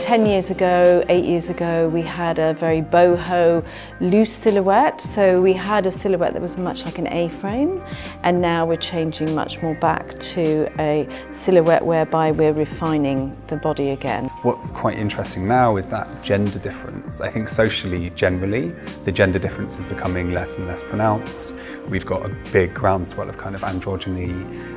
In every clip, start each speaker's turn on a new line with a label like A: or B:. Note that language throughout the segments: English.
A: 10 years ago, 8 years ago, we had a very boho, loose silhouette. So we had a silhouette that was much like an A-frame, and now we're changing much more back to a silhouette whereby we're refining the body again.
B: What's quite interesting now is that gender difference. I think socially, generally, the gender difference is becoming less and less pronounced. We've got a big groundswell of kind of androgyny,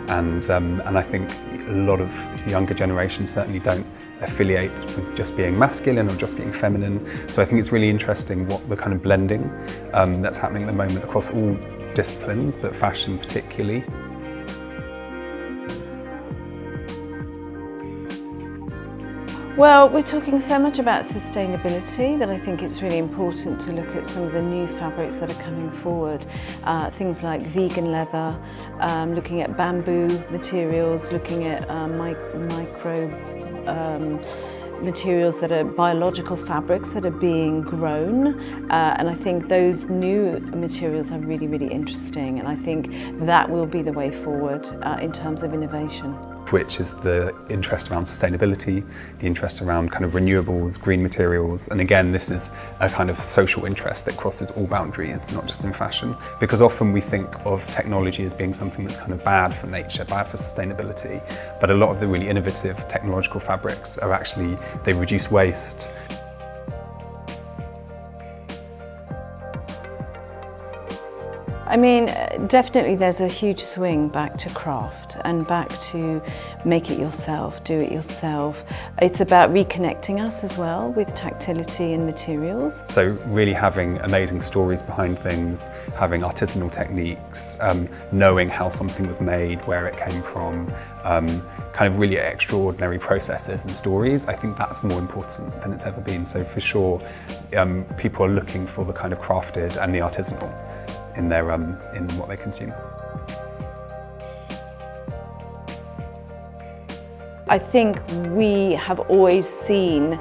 B: and I think a lot of younger generations certainly don't affiliate with just being masculine or just being feminine. So I think it's really interesting what the kind of blending that's happening at the moment across all disciplines, but fashion particularly.
A: Well, we're talking so much about sustainability that I think it's really important to look at some of the new fabrics that are coming forward. Things like vegan leather, looking at bamboo materials, looking at micro materials that are biological fabrics that are being grown, and I think those new materials are really, really interesting, and I think that will be the way forward in terms of innovation.
B: Which is the interest around sustainability, the interest around kind of renewables, green materials, and again this is a kind of social interest that crosses all boundaries, not just in fashion. Because often we think of technology as being something that's kind of bad for nature, bad for sustainability, but a lot of the really innovative technological fabrics are actually, they reduce waste.
A: I mean, definitely there's a huge swing back to craft and back to make it yourself, do it yourself. It's about reconnecting us as well with tactility and materials.
B: So really having amazing stories behind things, having artisanal techniques, knowing how something was made, where it came from, kind of really extraordinary processes and stories. I think that's more important than it's ever been. So for sure, people are looking for the kind of crafted and the artisanal in their in what they consume.
A: I think we have always seen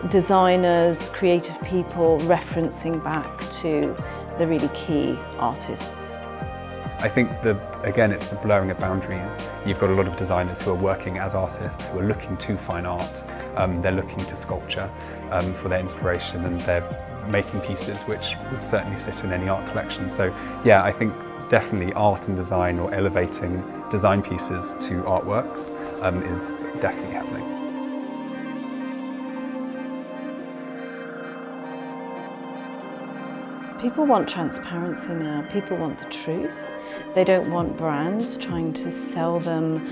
A: designers, creative people referencing back to the really key artists.
B: I think again, it's the blurring of boundaries. You've got a lot of designers who are working as artists, who are looking to fine art. They're looking to sculpture for their inspiration, and they're making pieces which would certainly sit in any art collection. So yeah, I think definitely art and design, or elevating design pieces to artworks, is definitely happening.
A: People want transparency now. People want the truth. They don't want brands trying to sell them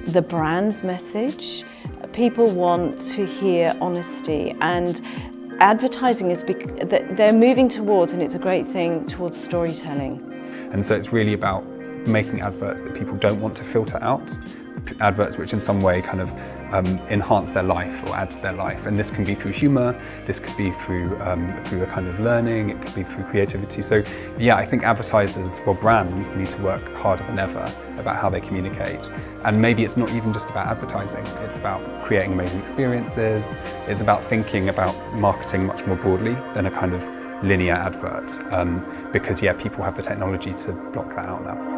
A: the brand's message. People want to hear honesty, and advertising is they're moving towards, and it's a great thing, towards storytelling.
B: And so it's really about making adverts that people don't want to filter out, adverts which in some way kind of enhance their life or add to their life. And this can be through humour, this could be through a kind of learning, it could be through creativity. So yeah, I think advertisers, well, brands need to work harder than ever about how they communicate. And maybe it's not even just about advertising, it's about creating amazing experiences, it's about thinking about marketing much more broadly than a kind of linear advert, because yeah, people have the technology to block that out now.